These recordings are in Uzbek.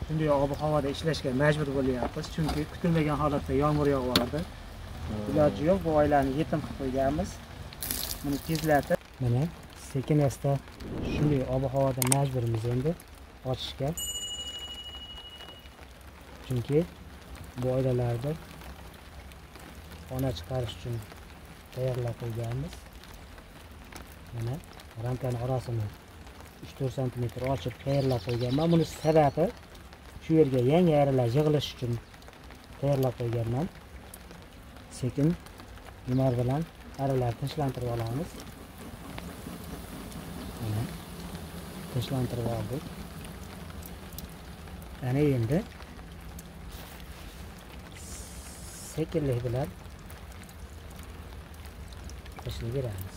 shunday ob-havoda ishlashga majbur bo'lyapmiz, chunki kutilmagan holatda yomg'ir yog'yapti. Iloji yo'q, bu oilani yetim qilib qo'yganmiz. Buni tezlatib, mana sekin asta shunday ob-havoda majburmiz endi ochishga. Chunki bu oilalarda ona chiqarish uchun tayyorlab qo'yganmiz. Mana ramkani orasini 3-4 sm ochib tayyorlab qo'yganman. Buni sababi shu yerga yangi arilar yig'ilish uchun tayyorlab qo'yganman. Sekin nimar bilan arilarni tinchlantirib olamiz. Mana tinchlantirib oldik. Ana endi sekinlik bilan tashlayveramiz.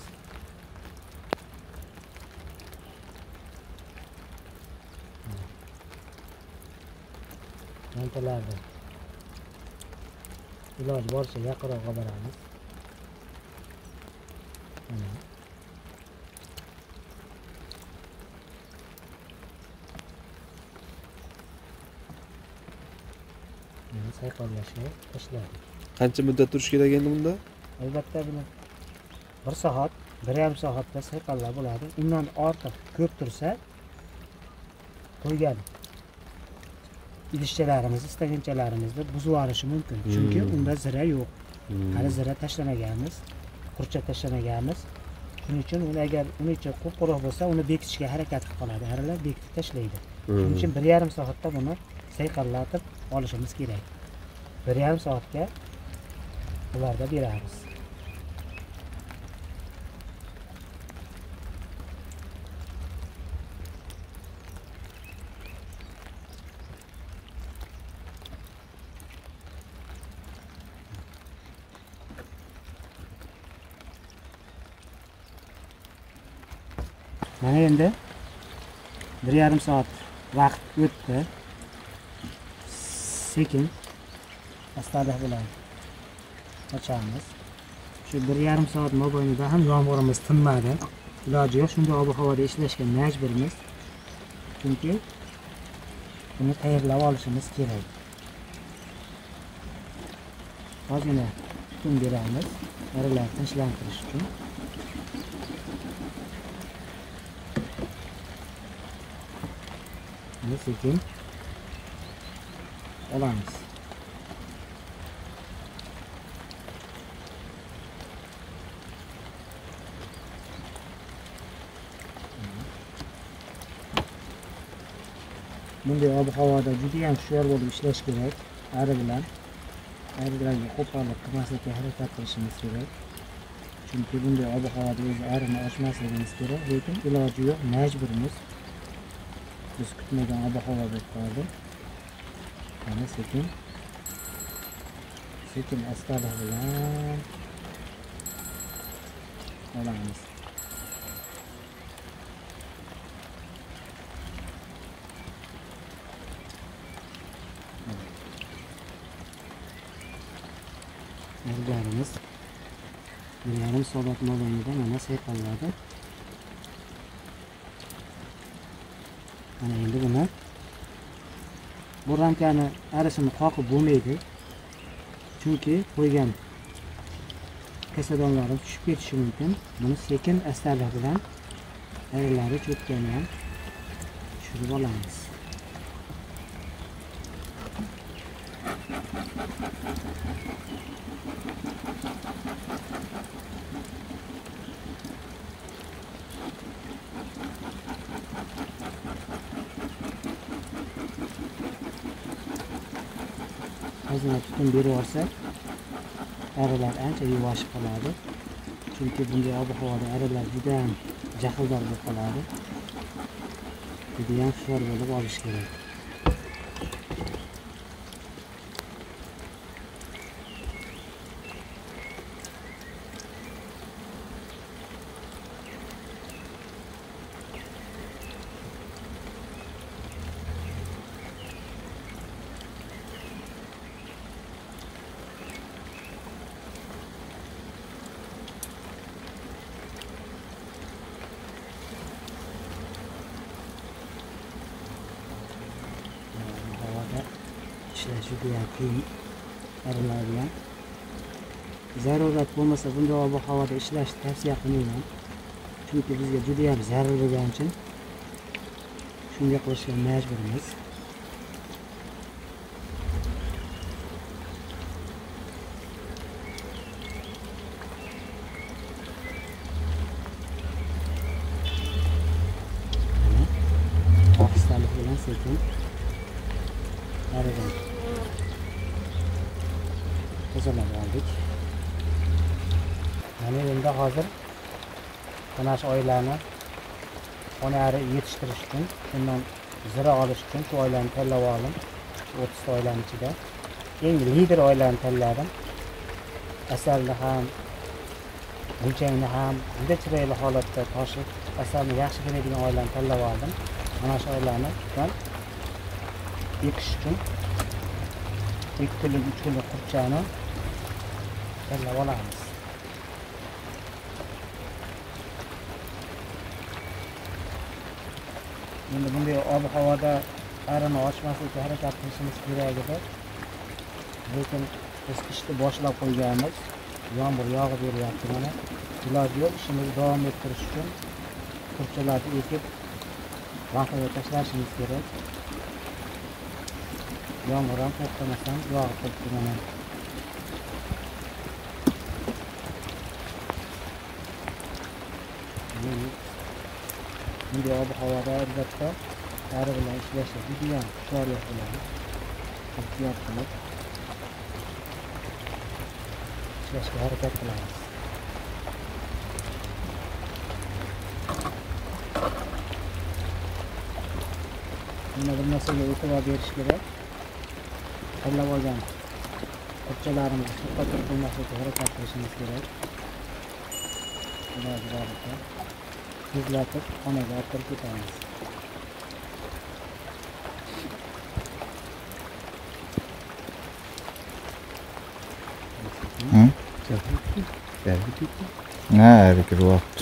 Mantalarni iloji boricha yaqinroq boramiz. Mana sayqallashga tashladik. Qancha muddat turish kerak endi bunda? Albatta buni 1 soat, 1,5 soatda sayqallab bo'ladi. Undan ortiq ko'p tursa qo'ygan idishchalarimiz, istaganchalarimizni buzib yuborishi mumkin. Chunki unda zira yo'q. Hali zira tashlamaganmiz, qurcha tashlamaganmiz. Shuning uchun uni agar uni ichi quruq bo'lsa, uni bekitishga harakat qilib qoladi. Arilar bekitib tashlaydi. Shuning uchun 1,5 soatda buni sayqallatib olishimiz kerak. 1,5 soatga ularda beramiz. Mana endi 1,5 soat vaqt o'tdi. Sekin astalik bilan ochamiz. Shu 1,5 soat mobaynida ham yomg'irimiz tinmadi. Iloji yo'q, shunday ob-havoda ishlashga majburmiz. Chunki buni tayyorlab olishimiz kerak. Ozgina tutun beramiz, arilarni tinchlantirish uchun. Bunu sekin olamiz. Bunday ob-havoda juda ham hushyor bo'lib ishlash kerak. Ari bilan arilarga qo'pollik qilmaslikka harakat qilishimiz kerak. Chunki bunday ob-havoda o'zi arini ochmasligimiz kerak, lekin iloji yo'q, majburmiz. Biz kutmagan ob-havo bo'lib qoldi. Mana sekin astalik bilan olamiz. Arilarimiz 1,5 soat mobaynida mana sayqalladi. Mana endi buni bu ramkani arisini qoqib bo'lmaydi. Chunki qo'ygan kasadonlari tushib ketishi mumkin. Buni sekin astalik bilan arilari cho'tkani ham tushirib olamiz. Ozgina tutun berib olsak, arilar ancha yuvashib qoladi. Chunki bunday ob-havoda arilar juda ham jahldor bo'lib qoladi. Juda ham hushyor bo'lib olish kerak. ishlash juda qiyin. Arilar bilan. Zarurat bo'lmasa bunday ob-havoda ishlashni tavsiya qilmayman. Chunki bizga juda ham zarur bo'lgani uchun shunday qilishga majburmiz. Ohistalik bilan sekin aridan tozalab oldik. Mana endi hozir mana shu oylarni onari yetishtirish uchun, undan zira olish uchun shu oylarni tanlab oldim. 30 ta oylarning ichida eng lider oylarni tanladim. Asalni ham, gulchangni ham juda chiroyli holatda toshib, asalni yaxshi beradigan oylarni tanlab oldim. Mana shu oylarni ekish uchun 2 kunlik 3 kunlik qurtchani tanlab olamiz. Endi bunday ob-havoda arini ochmaslikka harakat qilishimiz kerak edi. Lekin biz ishni boshlab qo'yganmiz. Yomg'ir yog'ib beryapti mana. Iloji yo'q, ishimizni davom ettirish uchun qurtchalarni ekib vaqtida tashlashimiz kerak. Yomg'ir ham to'xtamasdan yog'ib turibdi mana. Bunday ob-havoda albatta ari bilan ishlashga juda ham hushyorlik bo'ladi. Ehtiyot qilib ishlashga harakat qilamiz. Yana bir narsaga e'tibor berish kerak. Tanlab olgan qurtchalarimizni to'xtatib qo'ymaslikka harakat qilishimiz kerak. Iloji boricha tezlatib xonaga olib kirib ketamiz. Nära gråt.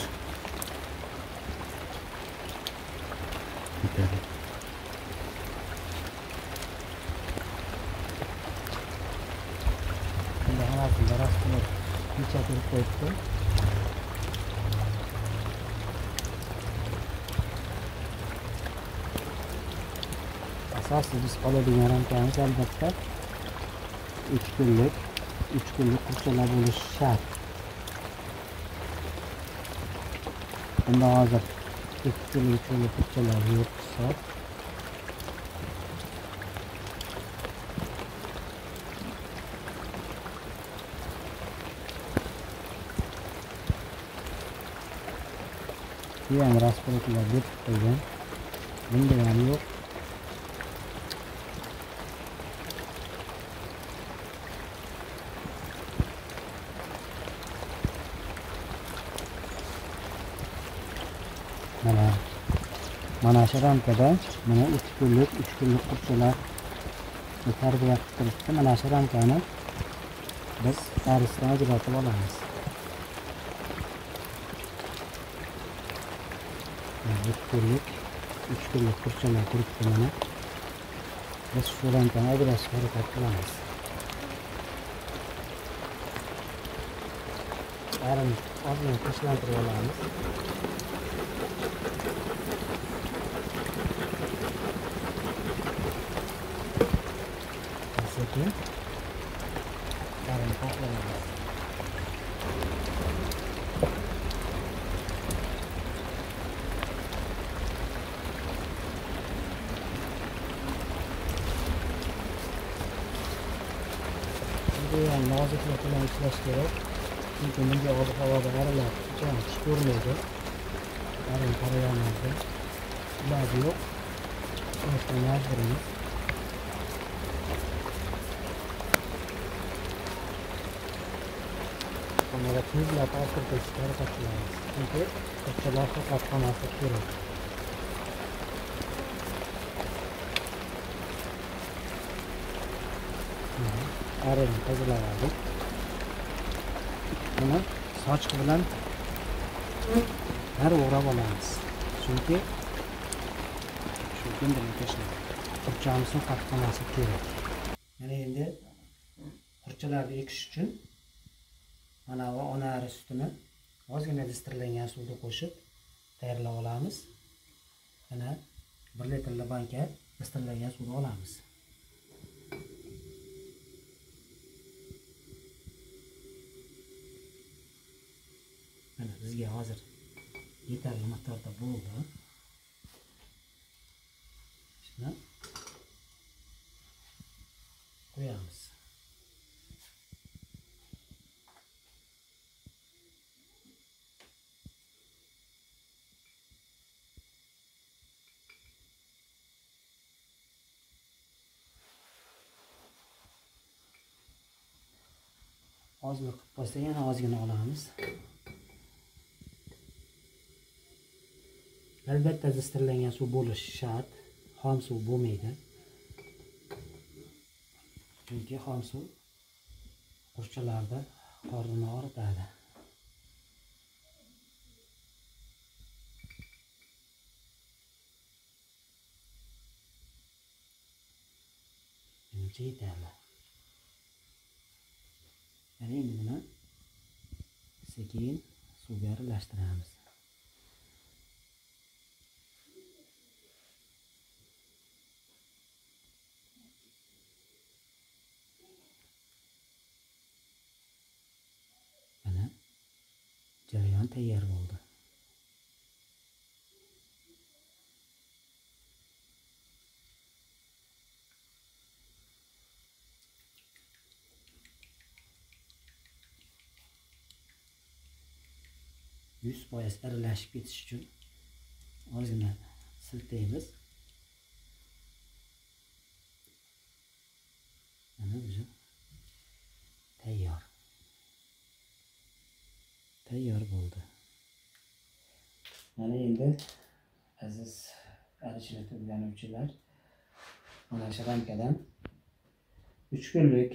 Endi hammasini rasmlab yechib qo'yibdi. Asosiy biz qoladigan ramkamiz albatta 3 kunlik qurtchalar bo'lishi shart. Bunda hozir 2 kunlik qurtchalar yo'q hisob. Bu ham raspolatlar deb qo'ygan. Bunda ham yo'q. Mana shu ramkada mana 3 kunlik qurtchalar tarbiya qilib turibdi. Mana shu ramkani biz arisdan ajratib olamiz. 3 kunlik qurtchalar turibdi mana. Biz shu ramkani ajratishga harakat qilamiz. Arini ozgina tashlantirib olamiz. Sekin arini qo'llaymiz. Bunday ham noziklik bilan ishlash kerak. Chunki bunday ob-havoda arilar hech xush ko'rmaydi. Arini qarayamizda iloji yo'q. Ishlashga majburmiz. Bunga tezlab olib ketishga harakat qilamiz. Chunki qurtchalar faqat qolmasligi kerak. Arini tozalab oldik. Buni sochiq bilan o'rab olamiz. Chunki shu kundan tashlab qurtchamizni qolmasligi kerak. Mana endi qurchalarni ekish uchun mana bu ona ari sutini ozgina distirlangan suvga qo'shib tayyorlab olamiz. Mana 1 litrli banka distirlangan suvni olamiz. Mana bizga hozir yetarli miqdorda bo'ldi. Shuni qo'yamiz. Ozgina qilib qo'ysa yana ozgina olamiz. Albatta distirlangan suv bo'lishi shart. Xom suv bo'lmaydi. Chunki xom suv qurchalarda qorinni og'ritadi. Menimcha yetarli. Mana endi buni sekin suvga aralashtiramiz. Mana jarayon tayyor bo'ldi. Yuz foiz aralashib ketish uchun ozgina siltaymiz. Mana bu tayyor. Tayyor bo'ldi. Mana endi aziz arichini turganuvchilar, mana shu ramkadan 3 kunlik,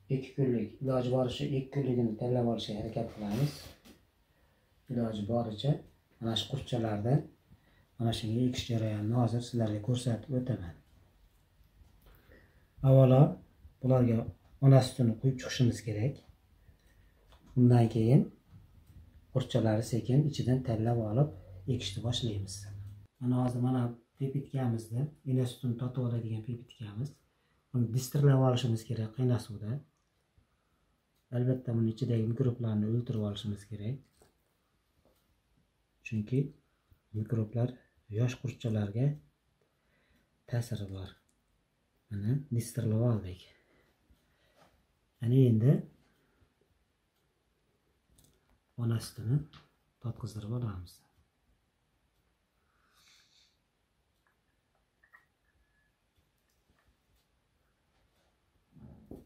2 kunlik, iloji boricha 2 kunligini tanlab olishga harakat qilamiz. Iloji boricha mana shu qurchalarda mana shunga ekish jarayonini hozir sizlarga ko'rsatib o'taman. Avvalo bularga ona sutini quyib chiqishimiz kerak. Undan keyin qurchalarni sekin ichidan tanlab olib ekishni boshlaymiz. Mana hozir mana pipetkamizda ena sutini totib oladigan pipetkamiz. Uni distirlab olishimiz kerak qaynoq suvda. Albatta buni ichidagi mikroblarni o'ldirib olishimiz kerak. Chunki mikroblar yosh qurchalarga ta'siri bor. Mana distirlab oldik. Ana endi ona sutini totqizdirib olamiz.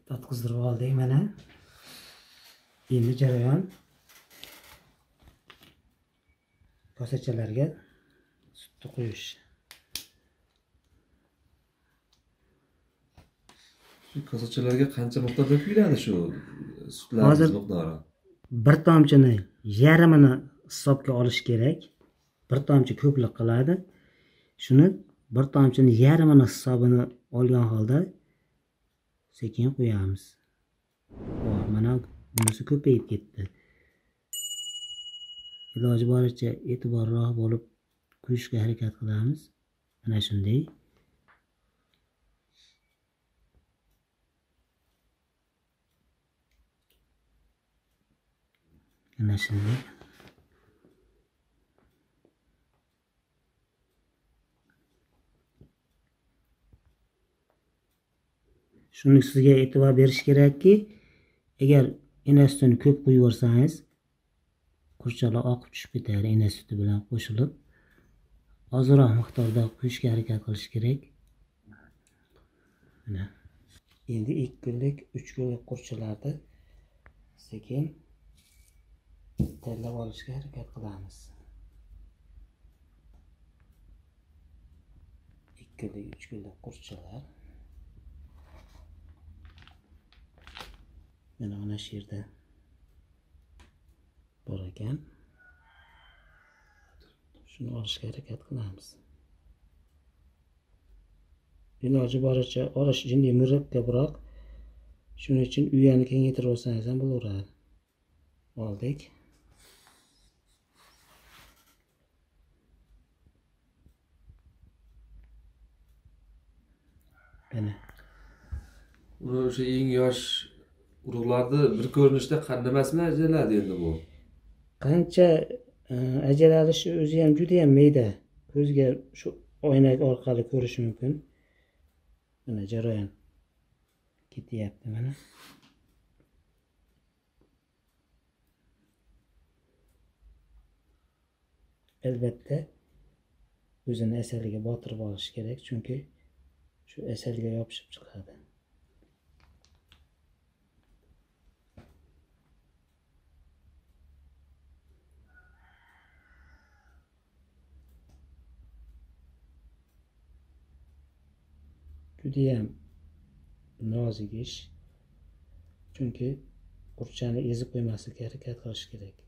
Totqizdirib oldik mana. Endi jarayon kosachalarga sutni quyish. Shu kosachalarga qancha miqdorda quyiladi shu sutlarning miqdori? Bir tomchini yarmini hisobga olish kerak. Bir tomchi ko'plik qiladi. Shuni bir tomchini yarmini hisobini olgan holda sekin qo'yamiz. Mana bunisi ko'payib ketdi. Iloji boricha e'tiborroq bo'lib quyishga harakat qilamiz. Mana shunday. Mana shunday. Shuni sizga e'tibor berish kerakki, agar ena sutini ko'p quyib yuborsangiz, qurchalar oqib tushib ketadi ena suti bilan qo'shilib. Ozroq miqdorda quyishga harakat qilish kerak. Mana endi 2 kunlik, 3 kunlik qurchalarni sekin tanlab olishga harakat qilamiz. 2 kunlik, 3 kunlik qurchalar. Mana shu yerda bor ekan. Shuni olishga harakat qilamiz. iloji boricha olish jinday murakkabroq. Shuning uchun uyani kengaytirib olsangiz ham bo'laveradi. Oldik. Mana Uni o'sha eng yosh urug'larni bir ko'rinishda qandamasmi ajraladi endi bu? qancha ajralishi o'zi ham juda ham mayda. Ko'zga shu oynak orqali ko'rish mumkin. Mana jarayon ketyapti mana. Albatta o'zini asaliga botirib olish kerak, chunki shu asalga yopishib chiqadi. Judayam nozik ish. Chunki qurtchani ezib qo'ymaslikka harakat qilish kerak.